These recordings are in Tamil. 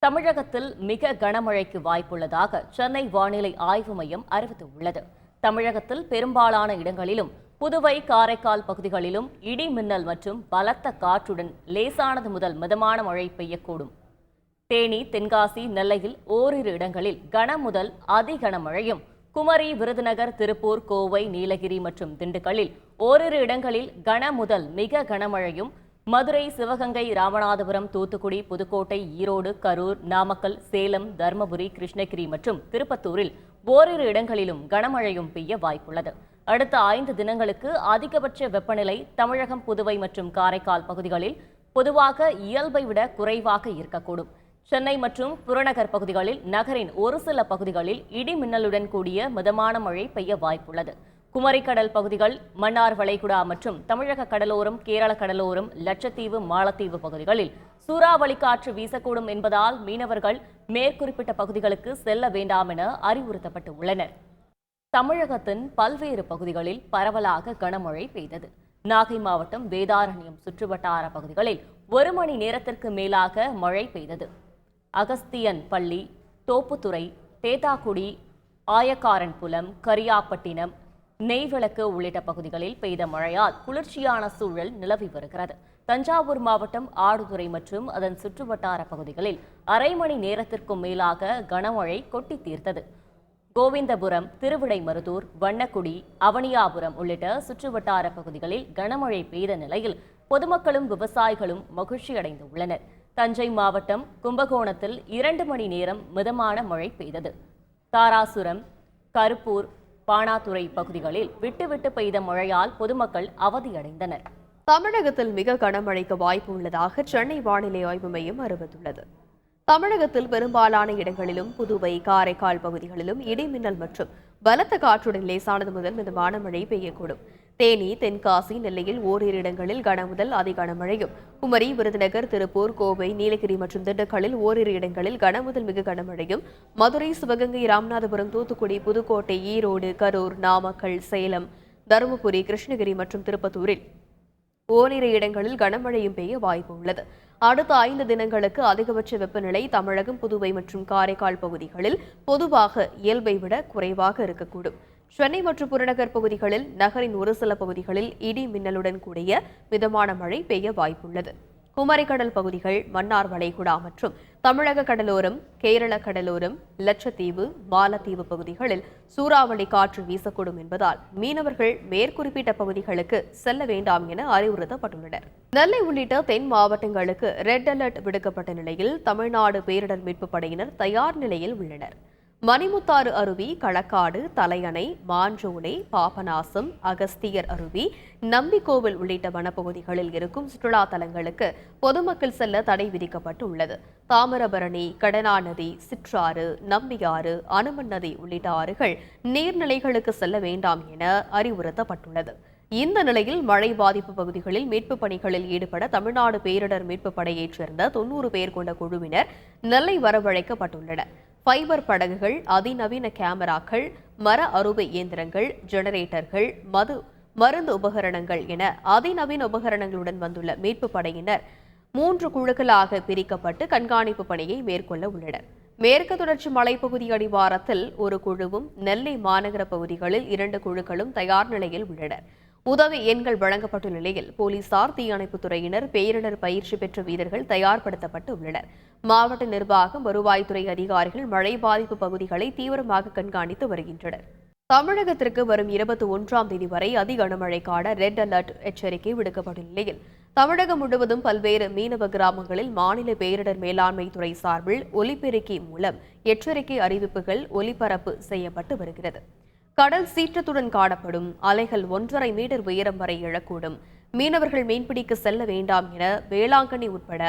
தமிழகத்தில் மிக கனமழைக்கு வாய்ப்புள்ளதாக சென்னை வானிலை ஆய்வு மையம் அறிவித்துள்ளது. தமிழகத்தில் பெரும்பாலான இடங்களிலும் புதுவை, காரைக்கால் பகுதிகளிலும் இடி மின்னல் மற்றும் பலத்த காற்றுடன் லேசானது முதல் மிதமான மழை பெய்யக்கூடும். தேனி, தென்காசி, நெல்லையில் ஓரிரு இடங்களில் கன முதல் அதி கனமழையும், குமரி, விருதுநகர், திருப்பூர், கோவை, நீலகிரி மற்றும் திண்டுக்கல்லில் ஓரிரு இடங்களில் கன முதல் மிக கனமழையும், மதுரை, சிவகங்கை, ராமநாதபுரம், தூத்துக்குடி, புதுக்கோட்டை, ஈரோடு, கரூர், நாமக்கல், சேலம், தருமபுரி, கிருஷ்ணகிரி மற்றும் திருப்பத்தூரில் ஓரிரு இடங்களிலும் கனமழையும் பெய்ய வாய்ப்புள்ளது. அடுத்த 5 தினங்களுக்கு அதிகபட்ச வெப்பநிலை தமிழகம், புதுவை மற்றும் காரைக்கால் பகுதிகளில் பொதுவாக இயல்பை விட குறைவாக இருக்கக்கூடும். சென்னை மற்றும் புறநகர் பகுதிகளில் நகரின் ஒரு சில பகுதிகளில் இடி மின்னலுடன் கூடிய மிதமான மழை பெய்ய வாய்ப்புள்ளது. குமரிக்கடல் பகுதிகள், மன்னார் வளைகுடா மற்றும் தமிழக கடலோரம், கேரள கடலோரம், லட்சத்தீவு, மாலத்தீவு பகுதிகளில் சூறாவளி காற்று வீசக்கூடும் என்பதால் மீனவர்கள் மேற்குறிப்பிட்ட பகுதிகளுக்கு செல்ல வேண்டாம் என அறிவுறுத்தப்பட்டு உள்ளனர். தமிழகத்தின் பல்வேறு பகுதிகளில் பரவலாக கனமழை பெய்தது. நாகை மாவட்டம் வேதாரண்யம் சுற்றுவட்டார பகுதிகளில் 1 மணி நேரத்திற்கு மேலாக மழை பெய்தது. அகஸ்தியன் பள்ளி, தோப்புத்துறை, தேத்தாக்குடி, ஆயக்காரன்புலம், கரியாப்பட்டினம், நெய்விளக்கு உள்ளிட்ட பகுதிகளில் பெய்த மழையால் குளிர்ச்சியான சூழல் நிலவி வருகிறது. தஞ்சாவூர் மாவட்டம் ஆடுதுறை மற்றும் அதன் சுற்றுவட்டார பகுதிகளில் அரை மணி நேரத்திற்கும் மேலாக கனமழை கொட்டி தீர்த்தது. கோவிந்தபுரம், திருவிடைமருதூர், வண்ணக்குடி, அவனியாபுரம் உள்ளிட்ட சுற்றுவட்டார பகுதிகளில் கனமழை பெய்த நிலையில் பொதுமக்களும் விவசாயிகளும் மகிழ்ச்சியடைந்து உள்ளனர். தஞ்சை மாவட்டம் கும்பகோணத்தில் 2 மணி நேரம் மிதமான மழை பெய்தது. தாராசுரம், கருப்பூர், பாணாத்துறை பகுதிகளில் விட்டு பெய்த மழையால் பொதுமக்கள் அவதியடைந்தனர். தமிழகத்தில் மிக கனமழைக்கு வாய்ப்பு உள்ளதாக சென்னை வானிலை ஆய்வு மையம் அறிவித்துள்ளது. தமிழகத்தில் பெரும்பாலான இடங்களிலும் புதுவை, காரைக்கால் பகுதிகளிலும் இடி மின்னல் மற்றும் பலத்த காற்றுடன் லேசானது முதல் மிதமான மழை பெய்யக்கூடும். தேனி, தென்காசி, நெல்லையில் ஓரிரு இடங்களில் கன முதல் அதி கனமழையும், குமரி, விருதுநகர், திருப்பூர், கோவை, நீலகிரி மற்றும் திண்டுக்கல்லில் ஓரிரு இடங்களில் கன முதல் மிக கனமழையும், மதுரை, சிவகங்கை, ராமநாதபுரம், தூத்துக்குடி, புதுக்கோட்டை, ஈரோடு, கரூர், நாமக்கல், சேலம், தருமபுரி, கிருஷ்ணகிரி மற்றும் திருப்பத்தூரில் ஓரிரு இடங்களில் கனமழையும் பெய்ய வாய்ப்பு உள்ளது. அடுத்த 5 தினங்களுக்கு அதிகபட்ச வெப்பநிலை தமிழகம், புதுவை மற்றும் காரைக்கால் பகுதிகளில் பொதுவாக இயல்பை விட குறைவாக இருக்கக்கூடும். சென்னை மற்றும் புறநகர் பகுதிகளில் நகரின் ஒரு சில பகுதிகளில் இடி மின்னலுடன் கூடிய மிதமான மழை பெய்ய வாய்ப்புள்ளது. குமரிக்கடல் பகுதிகள், மன்னார் வளைகுடா மற்றும் தமிழக கடலோரம், கேரள கடலோரம், லட்சத்தீவு, மாலத்தீவு பகுதிகளில் சூறாவளி காற்று வீசக்கூடும் என்பதால் மீனவர்கள் மேற்குறிப்பிட்ட பகுதிகளுக்கு செல்ல வேண்டாம் என அறிவுறுத்தப்பட்டுள்ளனர். நெல்லை உள்ளிட்ட தென் மாவட்டங்களுக்கு ரெட் அலர்ட் விடுக்கப்பட்ட நிலையில் தமிழ்நாடு பேரிடர் மீட்புப் படையினர் தயார் நிலையில் உள்ளனர். மணிமுத்தாறு அருவி, களக்காடு, தலையணை, மாஞ்சோலை, பாபநாசம், அகஸ்தியர் அருவி, நம்பிக்கோவில் உள்ளிட்ட வனப்பகுதிகளில் இருக்கும் சுற்றுலா தலங்களுக்கு பொதுமக்கள் செல்ல தடை விதிக்கப்பட்டு உள்ளது. தாமிரபரணி, கடனா நதி, சிற்றாறு, நம்பியாறு, அனுமன் நதி உள்ளிட்ட ஆறுகள் நீர்நிலைகளுக்கு செல்ல வேண்டாம் என அறிவுறுத்தப்பட்டுள்ளது. இந்த நிலையில் மழை பாதிப்பு பகுதிகளில் மீட்புப் பணிகளில் ஈடுபட தமிழ்நாடு பேரிடர் மீட்புப் படையைச் சேர்ந்த 90 பேர் கொண்ட குழுவினர் நெல்லை வரவழைக்கப்பட்டுள்ளனர். ஃபைபர் படகுகள், அதிநவீன கேமராக்கள், மர அறுவை இயந்திரங்கள், ஜெனரேட்டர்கள், மருந்து உபகரணங்கள் என அதிநவீன உபகரணங்களுடன் வந்துள்ள மீட்புப் படையினர் 3 குழுக்களாக பிரிக்கப்பட்டு கண்காணிப்பு பணியை மேற்கொள்ள உள்ளனர். மேற்கு தொடர்ச்சி மலைப்பகுதி அடிவாரத்தில் ஒரு குழுவும், நெல்லை மாநகர பகுதிகளில் 2 குழுக்களும் தயார் நிலையில் உள்ளனர். உதவி எண்கள் வழங்கப்பட்டுள்ள நிலையில் போலீசார், தீயணைப்புத் துறையினர், பேரிடர் பயிற்சி பெற்ற வீரர்கள் தயார்படுத்தப்பட்டு உள்ளனர். மாவட்ட நிர்வாகம், வருவாய்த்துறை அதிகாரிகள் மழை பாதிப்பு பகுதிகளை தீவிரமாக கண்காணித்து வருகின்றனர். தமிழகத்திற்கு வரும் 21ஆம் தேதி வரை அதி கனமழைக்கான ரெட் அலர்ட் எச்சரிக்கை விடுக்கப்பட்டுள்ள நிலையில் தமிழகம் முழுவதும் பல்வேறு மீனவ கிராமங்களில் மாநில பேரிடர் மேலாண்மை துறை சார்பில் ஒலிபெருக்கி மூலம் எச்சரிக்கை அறிவிப்புகள் ஒலிபரப்பு செய்யப்பட்டு வருகிறது. கடல் சீற்றத்துடன் காணப்படும், அலைகள் 1.5 மீட்டர் உயரம் வரை எழக்கூடும், மீனவர்கள் மீன்பிடிக்க செல்ல வேண்டாம் என வேளாங்கண்ணி உட்பட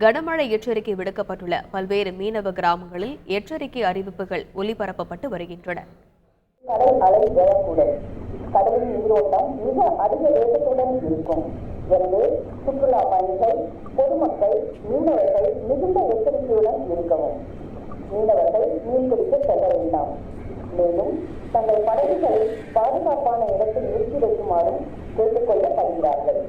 கனமழை எச்சரிக்கை விடுக்கப்பட்டுள்ள பல்வேறு மீனவ கிராமங்களில் எச்சரிக்கை அறிவிப்புகள் ஒலிபரப்பப்பட்டு வருகின்றன. கடல் அலை எழக்கூடும், கடலின் நீரோட்டம் மிக அதிக வேகத்துடன் இருக்கும். எனவே சுற்றுலா பயணிகள், பொதுமக்கள், மீனவர்கள் மிகுந்த எச்சரிக்கையுடன் இருக்கவும். மீனவர்கள் மீன்பிடிக்க செல்ல வேண்டாம். மேலும் தங்கள் படகுகளை பாதுகாப்பான இடத்தில் நிறுத்தி வைக்குமாறும் கேட்டுக்கொள்ளப்படுகிறார்கள்.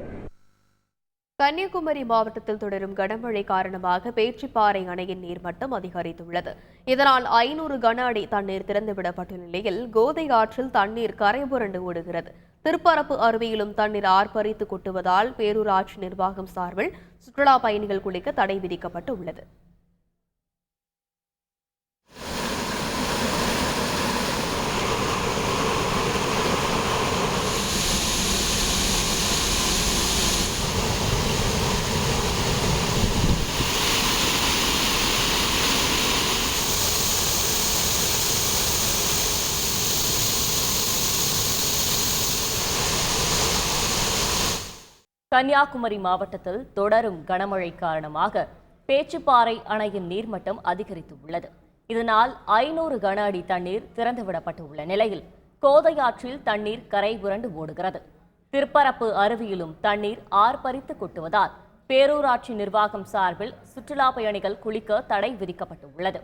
கன்னியாகுமரி மாவட்டத்தில் தொடரும் கனமழை காரணமாக பேச்சிப்பாறை அணையின் நீர்மட்டம் அதிகரித்துள்ளது. இதனால் 500 கன அடி தண்ணீர் திறந்துவிடப்பட்டுள்ள நிலையில் கோதை ஆற்றில் தண்ணீர் கரைபுரண்டு ஓடுகிறது. திருப்பரப்பு அருவியிலும் தண்ணீர் ஆர்ப்பரித்து கொட்டுவதால் பேரூராட்சி நிர்வாகம் சார்பில் சுற்றுலா பயணிகள் குளிக்க தடை விதிக்கப்பட்டு உள்ளது. கன்னியாகுமரி மாவட்டத்தில் தொடரும் கனமழை காரணமாக பேச்சிப்பாறை அணையின் நீர்மட்டம் அதிகரித்துள்ளது. இதனால் 500 கன அடி தண்ணீர் திறந்துவிடப்பட்டுள்ள நிலையில் கோதை ஆற்றில் தண்ணீர் கரை புரண்டு ஓடுகிறது. திருப்பரப்பு அருவியிலும் தண்ணீர் ஆர்ப்பரித்து கொட்டுவதால் பேரூராட்சி நிர்வாகம் சார்பில் சுற்றுலா பயணிகள் குளிக்க தடை விதிக்கப்பட்டுள்ளது.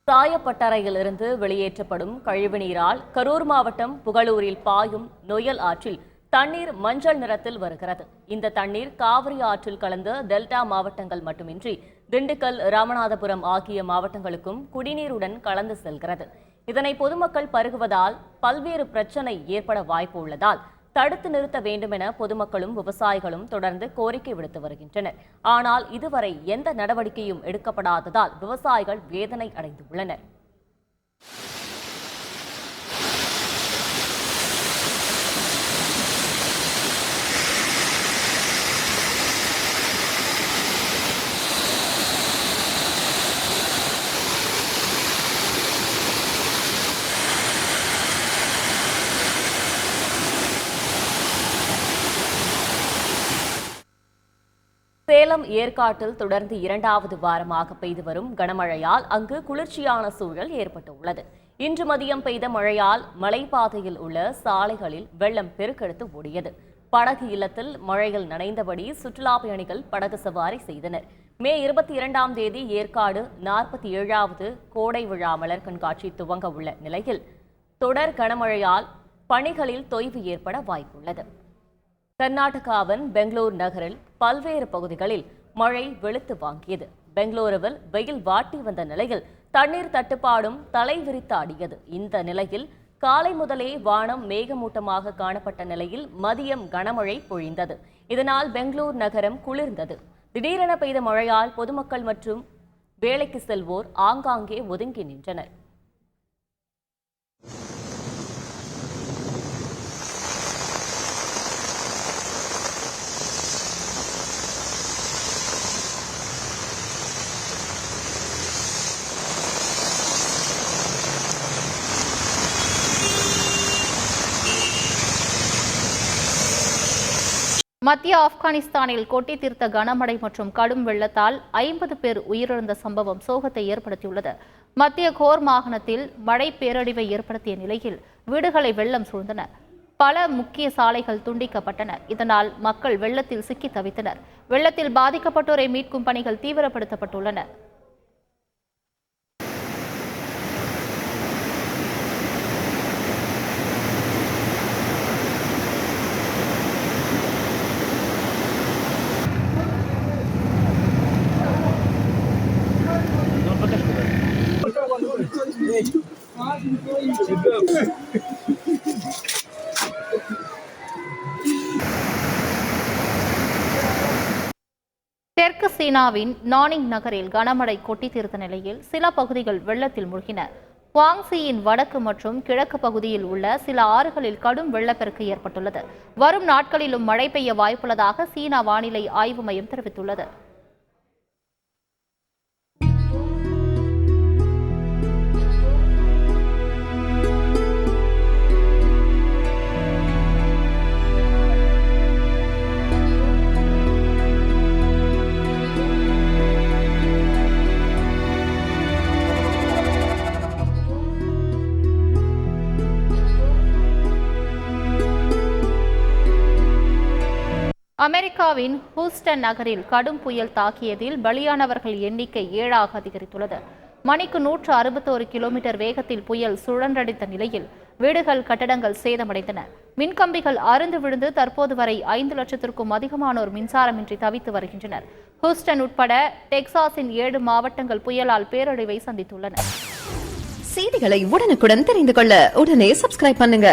சாயப்பட்டறையிலிருந்து வெளியேற்றப்படும் கழிவுநீரால் கரூர் மாவட்டம் புகழூரில் பாயும் நொயல் ஆற்றில் தண்ணீர் மஞ்சள் நிறத்தில் வருகிறது. இந்த தண்ணீர் காவிரி ஆற்றில் கலந்து டெல்டா மாவட்டங்கள் மட்டுமின்றி திண்டுக்கல், ராமநாதபுரம் ஆகிய மாவட்டங்களுக்கும் குடிநீருடன் கலந்து செல்கிறது. இதனை பொதுமக்கள் பருகுவதால் பல்வேறு பிரச்சனை ஏற்பட வாய்ப்பு உள்ளதால் தடுத்து நிறுத்த வேண்டும் என பொதுமக்களும் விவசாயிகளும் தொடர்ந்து கோரிக்கை விடுத்து வருகின்றனர். ஆனால் இதுவரை எந்த நடவடிக்கையும் எடுக்கப்படாததால் விவசாயிகள் வேதனை அடைந்துள்ளனர். சேலம், ஏற்காட்டில் தொடர்ந்து 2வது வாரமாக பெய்து வரும் கனமழையால் அங்கு குளிர்ச்சியான சூழல் ஏற்பட்டுள்ளது. இன்று மதியம் பெய்த மழையால் மலைப்பாதையில் உள்ள சாலைகளில் வெள்ளம் பெருக்கெடுத்து ஓடியது. படகு இல்லத்தில் மழையில் நனைந்தபடி சுற்றுலா பயணிகள் படகு சவாரி செய்தனர். மே 22ஆம் தேதி ஏற்காடு 47வது கோடை விழா மலர் கண்காட்சி துவங்க உள்ள நிலையில் தொடர் கனமழையால் பணிகளில் தொய்வு ஏற்பட வாய்ப்புள்ளது. கர்நாடகாவின் பெங்களூர் நகரில் பல்வேறு பகுதிகளில் மழை வெளுத்து வாங்கியது. பெங்களூருவில் வெயில் வாட்டி வந்த நிலையில் தண்ணீர் தட்டுப்பாடும் தலைவிரித்து ஆடியது. இந்த நிலையில் காலை முதலே வானம் மேகமூட்டமாக காணப்பட்ட நிலையில் மதியம் கனமழை பொழிந்தது. இதனால் பெங்களூர் நகரம் குளிர்ந்தது. திடீரென பெய்த மழையால் பொதுமக்கள் மற்றும் வேலைக்கு செல்வோர் ஆங்காங்கே ஒதுங்கி நின்றனர். மத்திய ஆப்கானிஸ்தானில் கொட்டி தீர்த்த கனமழை மற்றும் கடும் வெள்ளத்தால் 50 பேர் உயிரிழந்த சம்பவம் சோகத்தை ஏற்படுத்தியுள்ளது. மத்திய கோர் மாகாணத்தில் மழை பேரழிவை ஏற்படுத்திய நிலையில் வீடுகளை வெள்ளம் சூழ்ந்தன. பல முக்கிய சாலைகள் துண்டிக்கப்பட்டன. இதனால் மக்கள் வெள்ளத்தில் சிக்கி தவித்தனர். வெள்ளத்தில் பாதிக்கப்பட்டோரை மீட்கும் பணிகள் தீவிரப்படுத்தப்பட்டுள்ளன. தெற்கு சீனாவின் நானிங் நகரில் கனமழை கொட்டி தீர்த்த நிலையில் சில பகுதிகள் வெள்ளத்தில் மூழ்கின. குவாங்சியின் வடக்கு மற்றும் கிழக்கு பகுதியில் உள்ள சில ஆறுகளில் கடும் வெள்ளப்பெருக்கு ஏற்பட்டுள்ளது. வரும் நாட்களிலும் மழை பெய்ய வாய்ப்புள்ளதாக சீனா வானிலை ஆய்வு மையம் தெரிவித்துள்ளது. அமெரிக்காவின் ஹூஸ்டன் நகரில் கடும் புயல் தாக்கியதில் பலியானவர்கள் எண்ணிக்கை 7ஆக அதிகரித்துள்ளது. மணிக்கு 161 கிலோமீட்டர் வேகத்தில் புயல் சுழன்றடித்த நிலையில் வீடுகள், கட்டடங்கள் சேதமடைந்தன. மின்கம்பிகள் அறுந்து விழுந்து தற்போது வரை 5 லட்சத்திற்கும் அதிகமானோர் மின்சாரமின்றி தவித்து வருகின்றனர். ஹூஸ்டன் உட்பட டெக்சாஸின் 7 மாவட்டங்கள் புயலால் பேரழிவை சந்தித்துள்ளன. செய்திகளை உடனுக்குடன் தெரிந்து கொள்ள உடனே சப்ஸ்கிரைப் பண்ணுங்க.